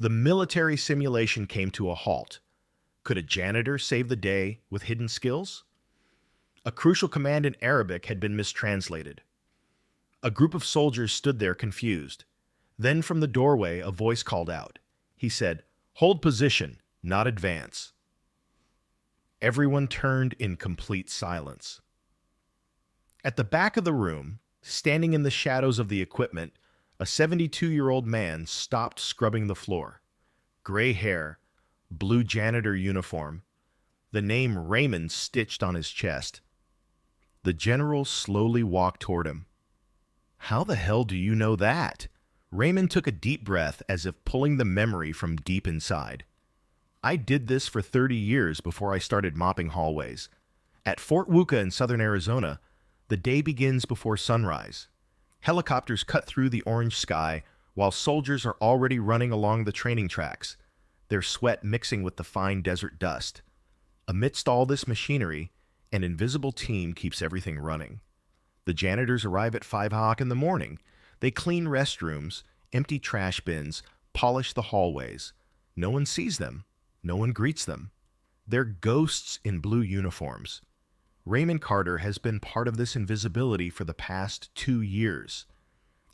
The military simulation came to a halt. Could a janitor save the day with hidden skills? A crucial command in Arabic had been mistranslated. A group of soldiers stood there confused. Then from the doorway, a voice called out. He said, "Hold position, not advance." Everyone turned in complete silence. At the back of the room, standing in the shadows of the equipment, a 72-year-old man stopped scrubbing the floor. Gray hair, blue janitor uniform, the name Raymond stitched on his chest. The general slowly walked toward him. "How the hell do you know that?" Raymond took a deep breath as if pulling the memory from deep inside. "I did this for 30 years before I started mopping hallways. At Fort Wuka in southern Arizona, the day begins before sunrise. Helicopters cut through the orange sky while soldiers are already running along the training tracks, their sweat mixing with the fine desert dust. Amidst all this machinery, an invisible team keeps everything running. The janitors arrive at 5 o'clock in the morning. They clean restrooms, empty trash bins, polish the hallways. No one sees them. No one greets them. They're ghosts in blue uniforms. Raymond Carter has been part of this invisibility for the past 2 years.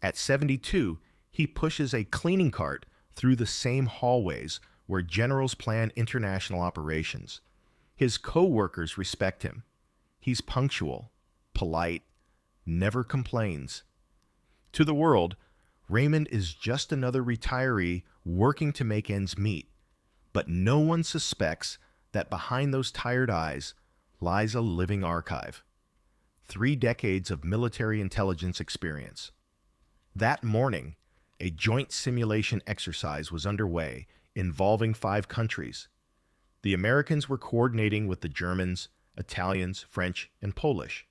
At 72, he pushes a cleaning cart through the same hallways where generals plan international operations. His co-workers respect him. He's punctual, polite, never complains. To the world, Raymond is just another retiree working to make ends meet. But no one suspects that behind those tired eyes lies a living archive. 3 decades of military intelligence experience. That morning, a joint simulation exercise was underway involving 5 countries. The Americans were coordinating with the Germans, Italians, French, and Polish.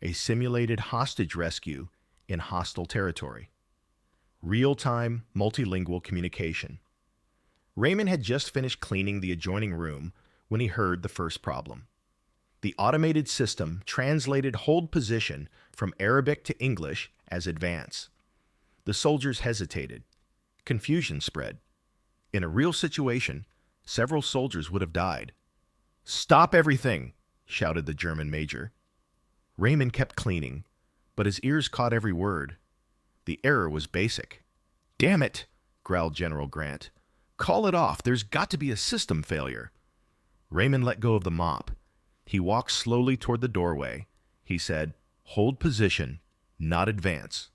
A simulated hostage rescue in hostile territory. Real-time, multilingual communication. Raymond had just finished cleaning the adjoining room when he heard the first problem. The automated system translated hold position from Arabic to English as advance. The soldiers hesitated. Confusion spread. In a real situation, several soldiers would have died. "Stop everything!" shouted the German major. Raymond kept cleaning, but his ears caught every word. The error was basic. "Damn it!" growled General Grant. "Call it off. There's got to be a system failure." Raymond let go of the mop. He walked slowly toward the doorway. He said, "Hold position, not advance."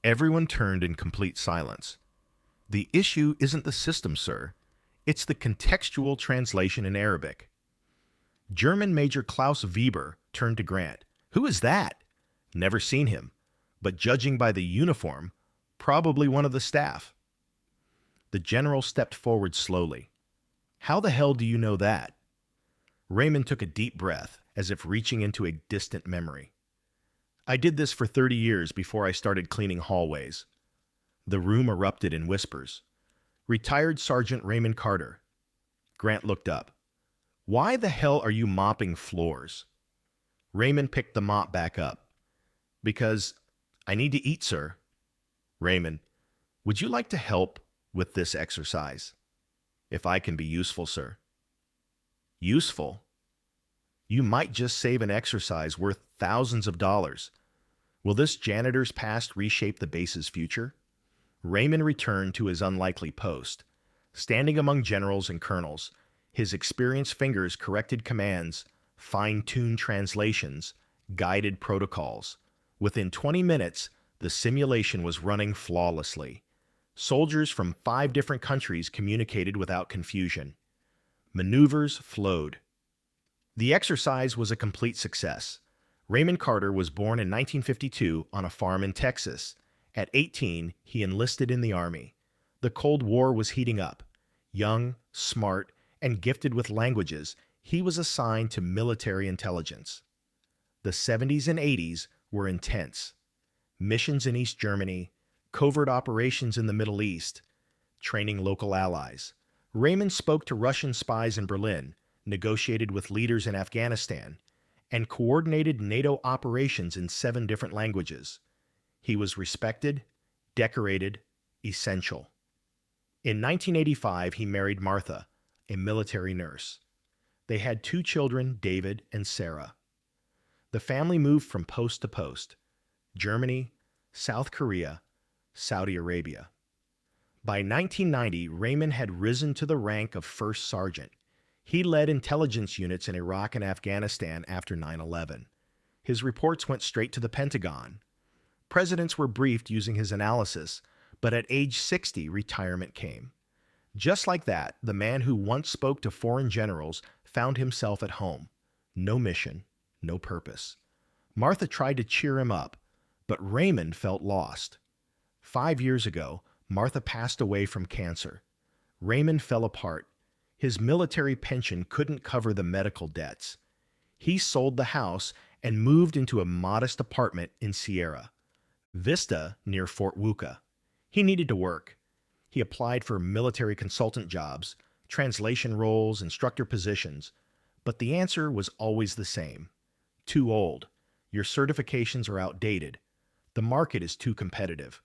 Everyone turned in complete silence. "The issue isn't the system, sir. It's the contextual translation in Arabic." German Major Klaus Weber turned to Grant. "Who is that?" "Never seen him, but judging by the uniform, probably one of the staff." The general stepped forward slowly. "How the hell do you know that?" Raymond took a deep breath, as if reaching into a distant memory. "I did this for 30 years before I started cleaning hallways." The room erupted in whispers. "Retired Sergeant Raymond Carter." Grant looked up. "Why the hell are you mopping floors?" Raymond picked the mop back up. "Because I need to eat, sir." "Raymond, would you like to help with this exercise?" "If I can be useful, sir." "Useful? You might just save an exercise worth thousands of dollars. Will this janitor's past reshape the base's future?" Raymond returned to his unlikely post. Standing among generals and colonels, his experienced fingers corrected commands, fine-tuned translations, guided protocols. Within 20 minutes, the simulation was running flawlessly. Soldiers from 5 different countries communicated without confusion. Maneuvers flowed. The exercise was a complete success. Raymond Carter was born in 1952 on a farm in Texas. At 18, he enlisted in the Army. The Cold War was heating up. Young, smart, and gifted with languages, he was assigned to military intelligence. The 70s and 80s were intense. Missions in East Germany, covert operations in the Middle East, training local allies. Raymond spoke to Russian spies in Berlin, negotiated with leaders in Afghanistan, and coordinated NATO operations in 7 different languages. He was respected, decorated, essential. In 1985, he married Martha, a military nurse. They had two children, David and Sarah. The family moved from post to post: Germany, South Korea, Saudi Arabia. By 1990, Raymond had risen to the rank of first sergeant. He led intelligence units in Iraq and Afghanistan after 9/11. His reports went straight to the Pentagon. Presidents were briefed using his analysis, but at age 60, retirement came. Just like that, the man who once spoke to foreign generals found himself at home. No mission, no purpose. Martha tried to cheer him up, but Raymond felt lost. 5 years ago, Martha passed away from cancer. Raymond fell apart. His military pension couldn't cover the medical debts. He sold the house and moved into a modest apartment in Sierra Vista near Fort Wuka. He needed to work. He applied for military consultant jobs, translation roles, instructor positions, but the answer was always the same. Too old. Your certifications are outdated. The market is too competitive.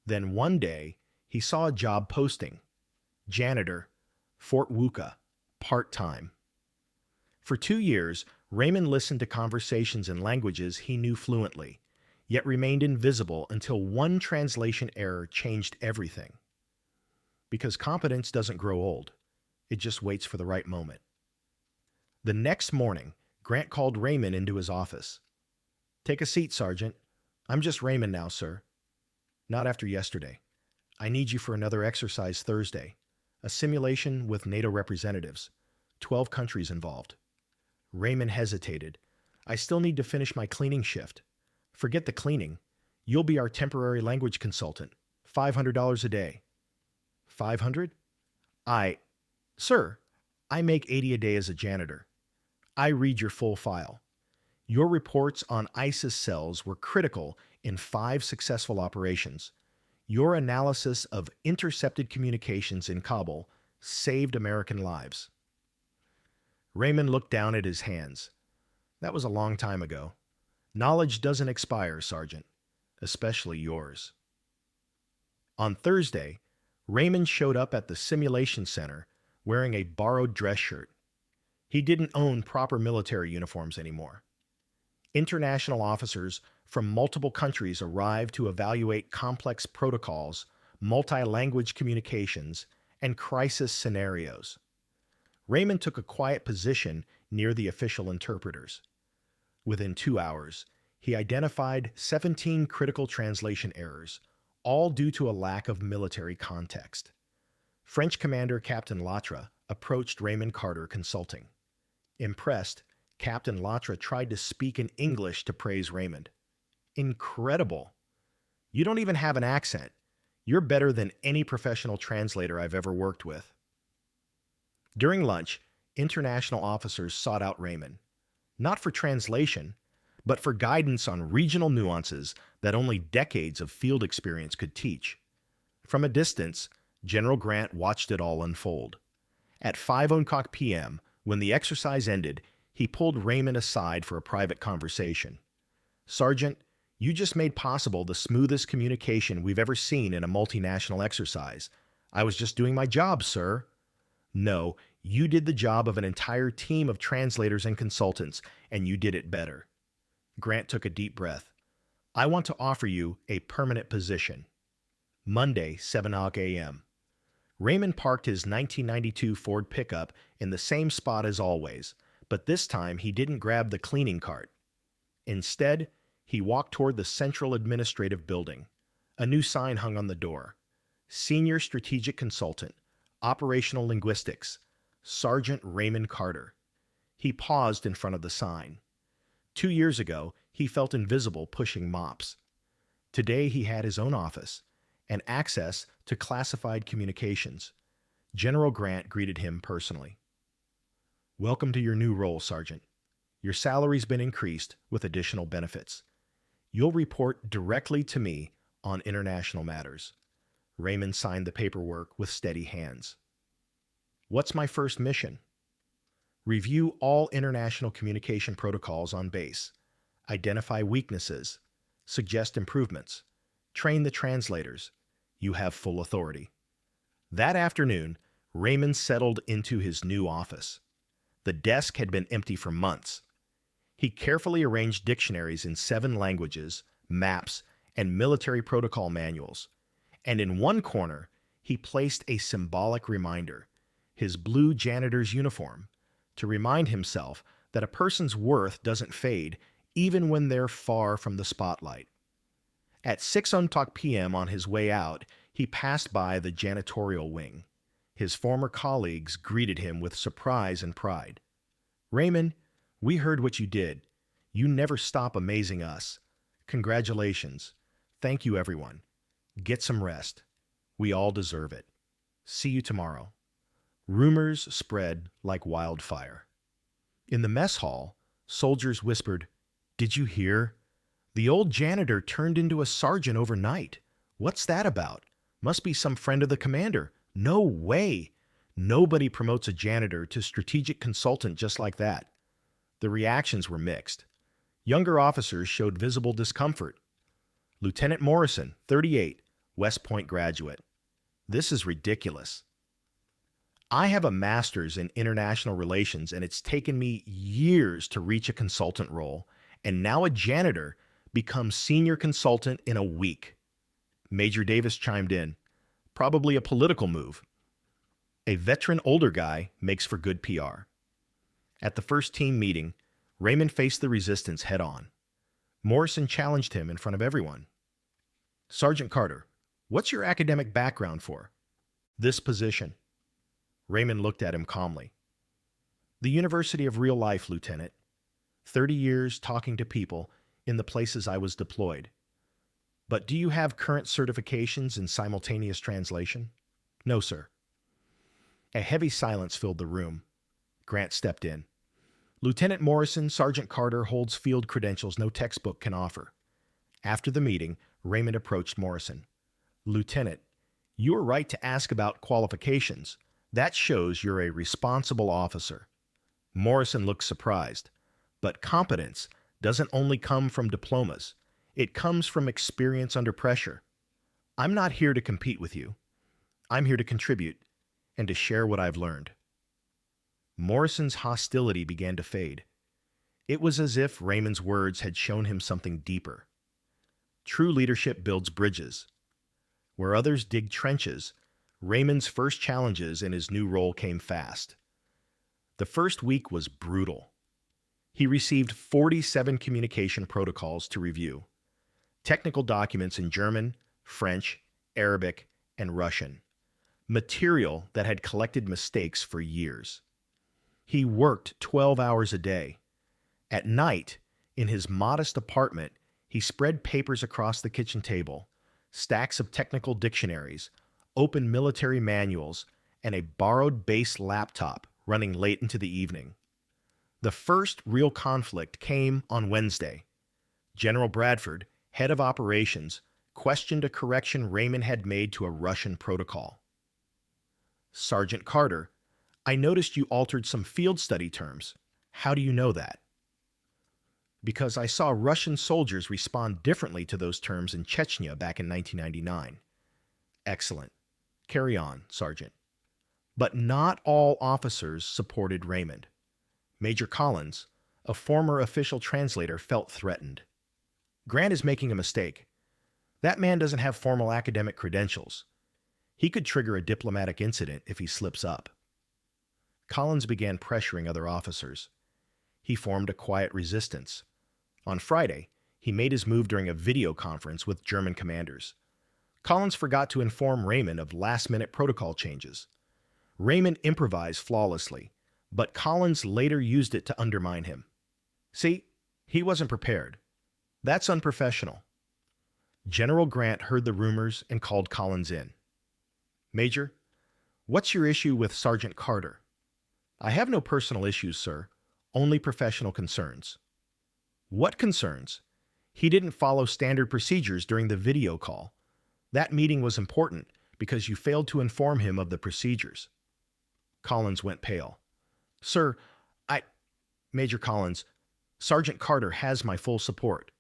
Then one day, he saw a job posting: Janitor, Fort Wuka, part-time. For 2 years, Raymond listened to conversations in languages he knew fluently, yet remained invisible until one translation error changed everything. Because competence doesn't grow old. It just waits for the right moment. The next morning, Grant called Raymond into his office. "Take a seat, Sergeant. I'm just Raymond now, sir." "Not after yesterday. I need you for another exercise Thursday. A simulation with NATO representatives. 12 countries involved." Raymond hesitated. "I still need to finish my cleaning shift." "Forget the cleaning. You'll be our temporary language consultant. $500 a day." "500? Sir, I make 80 a day as a janitor. I read your full file. Your reports on ISIS cells were critical in 5 successful operations. Your analysis of intercepted communications in Kabul saved American lives." Raymond looked down at his hands. "That was a long time ago. Knowledge doesn't expire, Sergeant, especially yours." On Thursday, Raymond showed up at the simulation center wearing a borrowed dress shirt. He didn't own proper military uniforms anymore. International officers from multiple countries arrived to evaluate complex protocols, multi-language communications, and crisis scenarios. Raymond took a quiet position near the official interpreters. Within 2 hours, he identified 17 critical translation errors, all due to a lack of military context. French Commander Captain Latre approached Raymond Carter Consulting. Impressed, Captain Latre tried to speak in English to praise Raymond. "Incredible. You don't even have an accent. You're better than any professional translator I've ever worked with." During lunch, international officers sought out Raymond, not for translation, but for guidance on regional nuances that only decades of field experience could teach. From a distance, General Grant watched it all unfold. At 5:00 p.m., when the exercise ended, he pulled Raymond aside for a private conversation. "Sergeant, you just made possible the smoothest communication we've ever seen in a multinational exercise. I was just doing my job, sir." "No, you did the job of an entire team of translators and consultants, and you did it better." Grant took a deep breath. "I want to offer you a permanent position." Monday, 7 a.m. Raymond parked his 1992 Ford pickup in the same spot as always, but this time he didn't grab the cleaning cart. Instead, he walked toward the Central Administrative Building. A new sign hung on the door: Senior Strategic Consultant, Operational Linguistics, Sergeant Raymond Carter. He paused in front of the sign. 2 years ago, he felt invisible pushing mops. Today he had his own office and access to classified communications. General Grant greeted him personally. "Welcome to your new role, Sergeant. Your salary's been increased with additional benefits. You'll report directly to me on international matters." Raymond signed the paperwork with steady hands. "What's my first mission?" "Review all international communication protocols on base. Identify weaknesses. Suggest improvements. Train the translators. You have full authority." That afternoon, Raymond settled into his new office. The desk had been empty for months. He carefully arranged dictionaries in 7 languages, maps, and military protocol manuals. And in one corner, he placed a symbolic reminder, his blue janitor's uniform, to remind himself that a person's worth doesn't fade even when they're far from the spotlight. At 6:00 p.m. on his way out, he passed by the janitorial wing. His former colleagues greeted him with surprise and pride. "Raymond, we heard what you did. You never stop amazing us. Congratulations. Thank you, everyone. Get some rest. We all deserve it. See you tomorrow." Rumors spread like wildfire. In the mess hall, soldiers whispered, "Did you hear? The old janitor turned into a sergeant overnight. What's that about? Must be some friend of the commander. No way! Nobody promotes a janitor to strategic consultant just like that." The reactions were mixed. Younger officers showed visible discomfort. Lieutenant Morrison, 38, West Point graduate. "This is ridiculous. I have a master's in international relations, and it's taken me years to reach a consultant role, and now a janitor becomes senior consultant in a week." Major Davis chimed in. "Probably a political move. A veteran older guy makes for good PR." At the first team meeting, Raymond faced the resistance head on. Morrison challenged him in front of everyone. "Sergeant Carter, what's your academic background for this position?" Raymond looked at him calmly. "The University of Real Life, Lieutenant. 30 years talking to people in the places I was deployed. But do you have current certifications in simultaneous translation?" "No, sir." A heavy silence filled the room. Grant stepped in. "Lieutenant Morrison, Sergeant Carter holds field credentials no textbook can offer." After the meeting, Raymond approached Morrison. "Lieutenant, you are right to ask about qualifications. That shows you're a responsible officer." Morrison looked surprised. "But competence doesn't only come from diplomas. It comes from experience under pressure. I'm not here to compete with you. I'm here to contribute and to share what I've learned." Morrison's hostility began to fade. It was as if Raymond's words had shown him something deeper. True leadership builds bridges. Where others dig trenches, Raymond's first challenges in his new role came fast. The first week was brutal. He received 47 communication protocols to review, technical documents in German, French, Arabic, and Russian, material that had collected mistakes for years. He worked 12 hours a day. At night, in his modest apartment, he spread papers across the kitchen table, stacks of technical dictionaries, open military manuals, and a borrowed base laptop running late into the evening. The first real conflict came on Wednesday. General Bradford, head of operations, questioned a correction Raymond had made to a Russian protocol. "Sergeant Carter, I noticed you altered some field study terms. How do you know that?" "Because I saw Russian soldiers respond differently to those terms in Chechnya back in 1999. "Excellent. Carry on, Sergeant." But not all officers supported Raymond. Major Collins, a former official translator, felt threatened. "Grant is making a mistake. That man doesn't have formal academic credentials. He could trigger a diplomatic incident if he slips up." Collins began pressuring other officers. He formed a quiet resistance. On Friday, he made his move during a video conference with German commanders. Collins forgot to inform Raymond of last-minute protocol changes. Raymond improvised flawlessly, but Collins later used it to undermine him. "See, he wasn't prepared. That's unprofessional." General Grant heard the rumors and called Collins in. "Major, what's your issue with Sergeant Carter?" "I have no personal issues, sir. Only professional concerns." "What concerns?" "He didn't follow standard procedures during the video call. That meeting was important because you failed to inform him of the procedures." Collins went pale. "Sir, Major Collins, Sergeant Carter has my full support."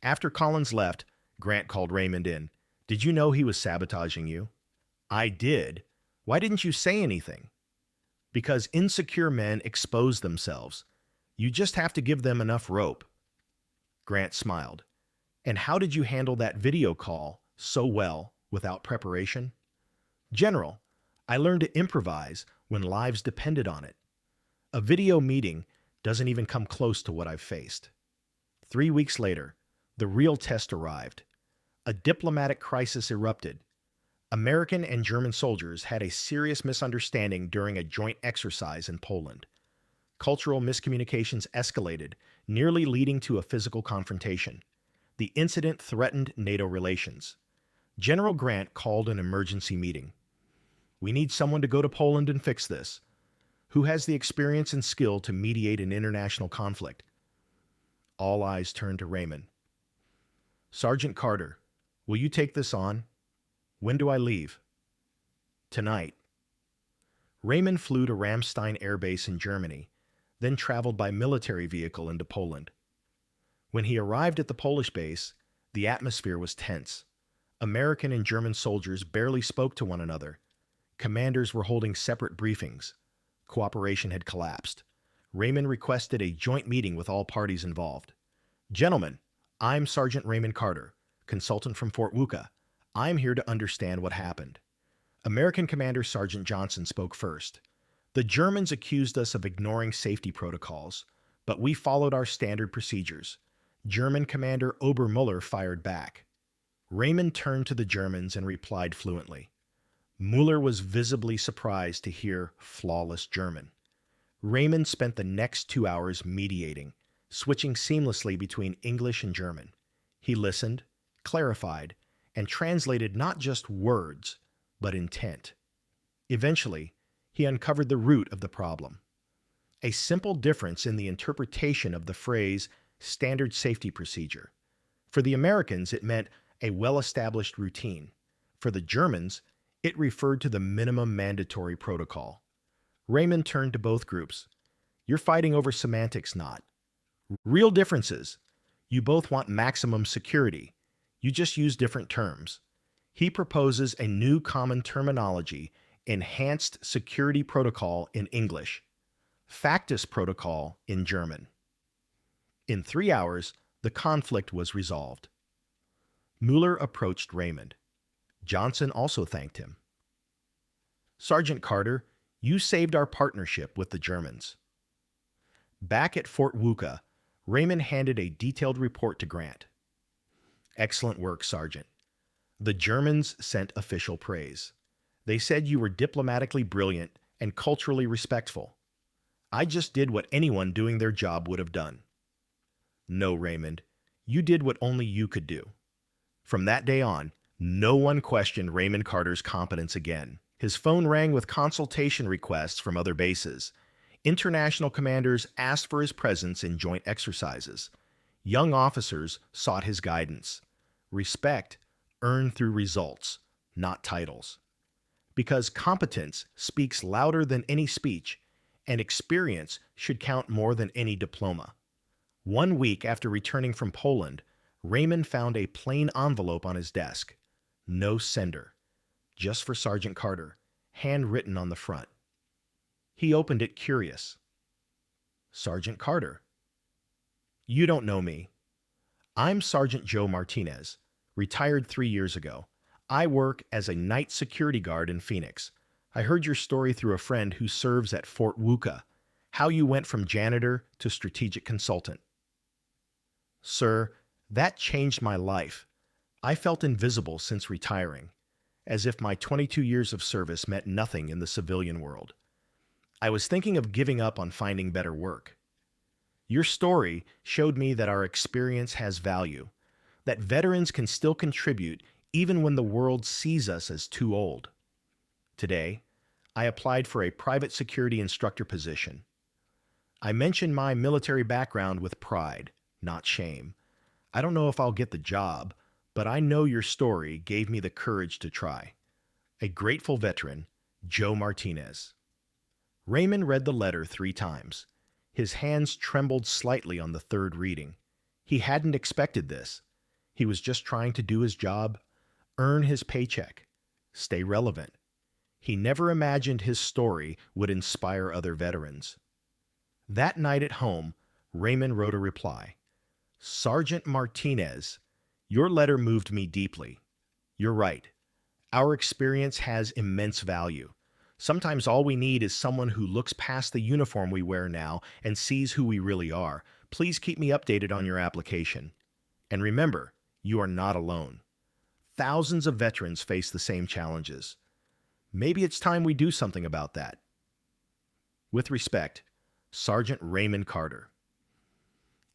After Collins left, Grant called Raymond in. "Did you know he was sabotaging you?" I did. Why didn't you say anything? Because insecure men expose themselves. You just have to give them enough rope. Grant smiled. And how did you handle that video call so well without preparation? General, I learned to improvise when lives depended on it. A video meeting doesn't even come close to what I've faced. 3 weeks later, the real test arrived. A diplomatic crisis erupted. American and German soldiers had a serious misunderstanding during a joint exercise in Poland. Cultural miscommunications escalated, nearly leading to a physical confrontation. The incident threatened NATO relations. General Grant called an emergency meeting. We need someone to go to Poland and fix this. Who has the experience and skill to mediate an international conflict? All eyes turned to Raymond. Sergeant Carter, will you take this on? When do I leave? Tonight. Raymond flew to Ramstein Air Base in Germany, then traveled by military vehicle into Poland. When he arrived at the Polish base, the atmosphere was tense. American and German soldiers barely spoke to one another. Commanders were holding separate briefings. Cooperation had collapsed. Raymond requested a joint meeting with all parties involved. Gentlemen, I'm Sergeant Raymond Carter, consultant from Fort Wuka. I'm here to understand what happened. American Commander Sergeant Johnson spoke first. The Germans accused us of ignoring safety protocols, but we followed our standard procedures. German Commander Obermuller fired back. Raymond turned to the Germans and replied fluently. Muller was visibly surprised to hear flawless German. Raymond spent the next 2 hours mediating, switching seamlessly between English and German. He listened, clarified, and translated not just words, but intent. Eventually, he uncovered the root of the problem. A simple difference in the interpretation of the phrase standard safety procedure. For the Americans, it meant a well-established routine. For the Germans, it referred to the minimum mandatory protocol. Raymond turned to both groups. You're fighting over semantics, not real differences. You both want maximum security. You just use different terms. He proposes a new common terminology, enhanced security protocol in English, factus protocol in German. In 3 hours, the conflict was resolved. Muller approached Raymond. Johnson also thanked him. Sergeant Carter, you saved our partnership with the Germans. Back at Fort Wuka, Raymond handed a detailed report to Grant. Excellent work, Sergeant. The Germans sent official praise. They said you were diplomatically brilliant and culturally respectful. I just did what anyone doing their job would have done. No, Raymond, you did what only you could do. From that day on, no one questioned Raymond Carter's competence again. His phone rang with consultation requests from other bases. International commanders asked for his presence in joint exercises. Young officers sought his guidance. Respect earned through results, not titles. Because competence speaks louder than any speech, and experience should count more than any diploma. 1 week after returning from Poland, Raymond found a plain envelope on his desk. No sender. Just for Sergeant Carter, handwritten on the front. He opened it curious. Sergeant Carter. You don't know me. I'm Sergeant Joe Martinez, retired 3 years ago. I work as a night security guard in Phoenix. I heard your story through a friend who serves at Fort Wuka, how you went from janitor to strategic consultant. Sir, that changed my life. I felt invisible since retiring, as if my 22 years of service meant nothing in the civilian world. I was thinking of giving up on finding better work. Your story showed me that our experience has value, that veterans can still contribute even when the world sees us as too old. Today, I applied for a private security instructor position. I mention my military background with pride, not shame. I don't know if I'll get the job, but I know your story gave me the courage to try. A grateful veteran, Joe Martinez. Raymond read the letter 3 times. His hands trembled slightly on the 3rd reading. He hadn't expected this. He was just trying to do his job, earn his paycheck, stay relevant. He never imagined his story would inspire other veterans. That night at home, Raymond wrote a reply. Sergeant Martinez, your letter moved me deeply. You're right. Our experience has immense value. Sometimes all we need is someone who looks past the uniform we wear now and sees who we really are. Please keep me updated on your application. And remember, you are not alone. Thousands of veterans face the same challenges. Maybe it's time we do something about that. With respect, Sergeant Raymond Carter.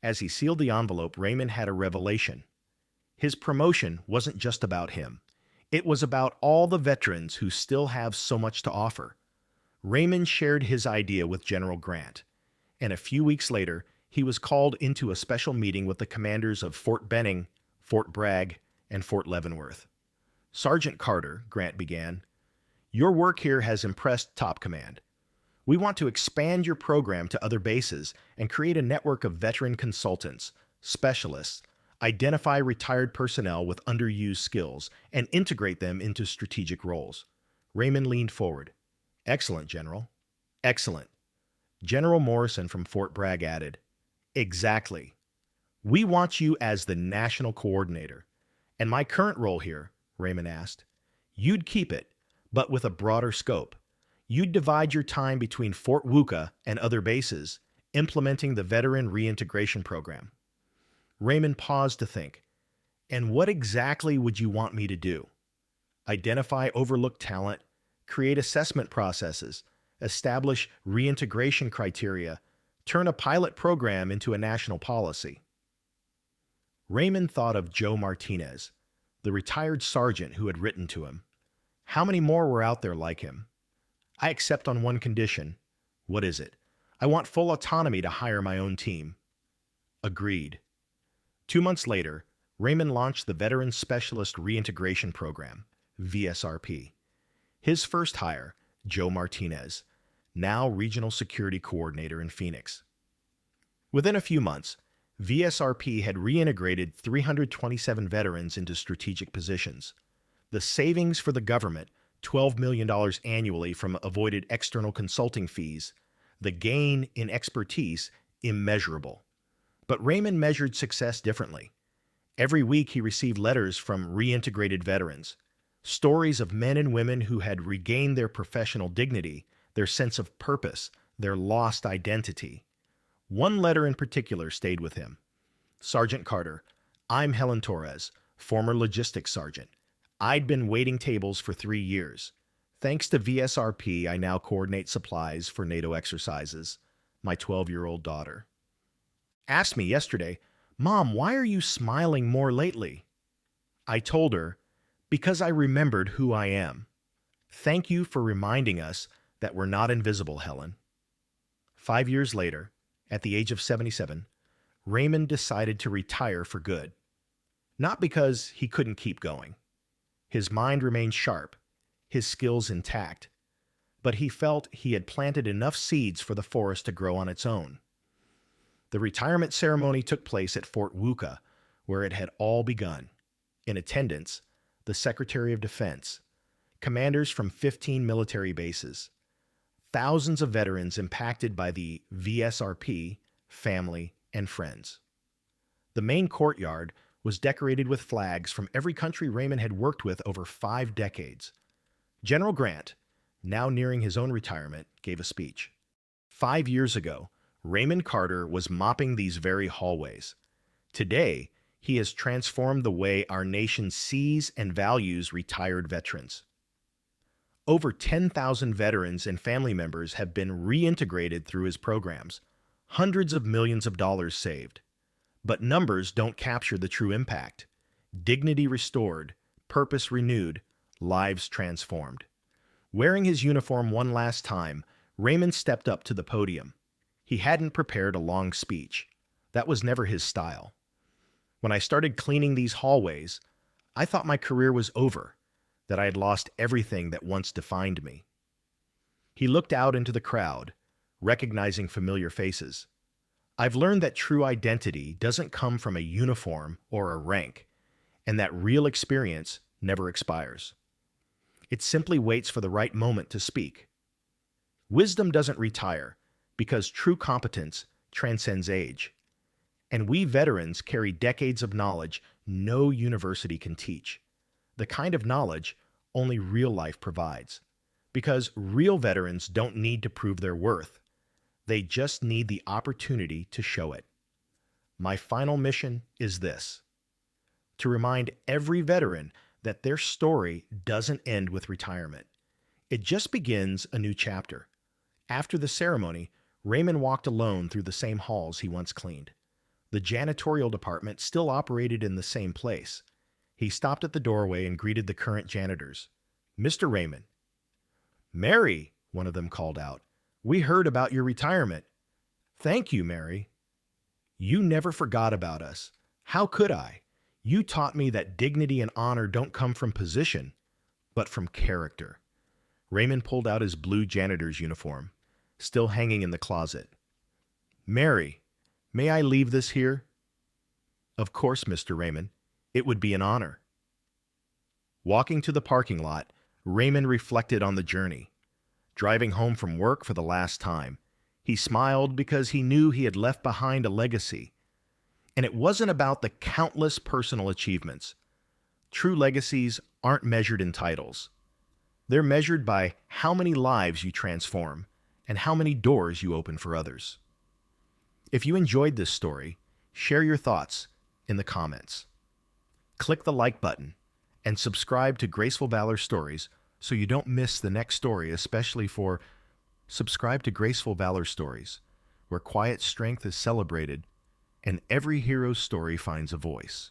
As he sealed the envelope, Raymond had a revelation. His promotion wasn't just about him. It was about all the veterans who still have so much to offer. Raymond shared his idea with General Grant, and a few weeks later, he was called into a special meeting with the commanders of Fort Benning, Fort Bragg, and Fort Leavenworth. Sergeant Carter, Grant began, your work here has impressed top command. We want to expand your program to other bases and create a network of veteran consultants, specialists, identify retired personnel with underused skills, and integrate them into strategic roles. Raymond leaned forward. Excellent, General. Excellent. General Morrison from Fort Bragg added, exactly. We want you as the national coordinator. And my current role here, Raymond asked, you'd keep it, but with a broader scope. You'd divide your time between Fort Wooka and other bases, implementing the Veteran Reintegration Program. Raymond paused to think. And what exactly would you want me to do? Identify overlooked talent, create assessment processes, establish reintegration criteria, turn a pilot program into a national policy. Raymond thought of Joe Martinez, the retired sergeant who had written to him. How many more were out there like him? I accept on one condition. What is it? I want full autonomy to hire my own team. Agreed. 2 months later, Raymond launched the Veteran Specialist Reintegration Program, VSRP. His first hire, Joe Martinez, now Regional Security Coordinator in Phoenix. Within a few months, VSRP had reintegrated 327 veterans into strategic positions. The savings for the government, $12 million annually from avoided external consulting fees, the gain in expertise, immeasurable. But Raymond measured success differently. Every week he received letters from reintegrated veterans, stories of men and women who had regained their professional dignity, their sense of purpose, their lost identity. One letter in particular stayed with him. Sergeant Carter, I'm Helen Torres, former logistics sergeant. I'd been waiting tables for 3 years. Thanks to VSRP, I now coordinate supplies for NATO exercises. My 12-year-old daughter asked me yesterday, Mom, why are you smiling more lately? I told her, because I remembered who I am. Thank you for reminding us that we're not invisible, Helen. 5 years later, at the age of 77, Raymond decided to retire for good. Not because he couldn't keep going. His mind remained sharp, his skills intact, but he felt he had planted enough seeds for the forest to grow on its own. The retirement ceremony took place at Fort Wooka, where it had all begun. In attendance, the Secretary of Defense, commanders from 15 military bases, thousands of veterans impacted by the VSRP, family, and friends. The main courtyard was decorated with flags from every country Raymond had worked with over 5 decades. General Grant, now nearing his own retirement, gave a speech. 5 years ago, Raymond Carter was mopping these very hallways. Today, he has transformed the way our nation sees and values retired veterans. Over 10,000 veterans and family members have been reintegrated through his programs, hundreds of millions of dollars saved. But numbers don't capture the true impact. Dignity restored, purpose renewed, lives transformed. Wearing his uniform one last time, Raymond stepped up to the podium. He hadn't prepared a long speech. That was never his style. When I started cleaning these hallways, I thought my career was over, that I had lost everything that once defined me. He looked out into the crowd, recognizing familiar faces. I've learned that true identity doesn't come from a uniform or a rank, and that real experience never expires. It simply waits for the right moment to speak. Wisdom doesn't retire because true competence transcends age. And we veterans carry decades of knowledge no university can teach. The kind of knowledge only real life provides. Because real veterans don't need to prove their worth. They just need the opportunity to show it. My final mission is this: to remind every veteran that their story doesn't end with retirement. It just begins a new chapter. After the ceremony, Raymond walked alone through the same halls he once cleaned. The janitorial department still operated in the same place. He stopped at the doorway and greeted the current janitors. "Mr. Raymond." "Mary," one of them called out, "we heard about your retirement." "Thank you, Mary." "You never forgot about us. How could I? You taught me that dignity and honor don't come from position, but from character." Raymond pulled out his blue janitor's uniform, still hanging in the closet. "Mary, may I leave this here?" "Of course, Mr. Raymond. It would be an honor." Walking to the parking lot, Raymond reflected on the journey. Driving home from work for the last time, he smiled because he knew he had left behind a legacy. And it wasn't about the countless personal achievements. True legacies aren't measured in titles. They're measured by how many lives you transform and how many doors you open for others. If you enjoyed this story, share your thoughts in the comments. Click the like button and subscribe to Graceful Valor Stories so you don't miss the next story, especially for subscribe to Graceful Valor Stories, where quiet strength is celebrated and every hero's story finds a voice.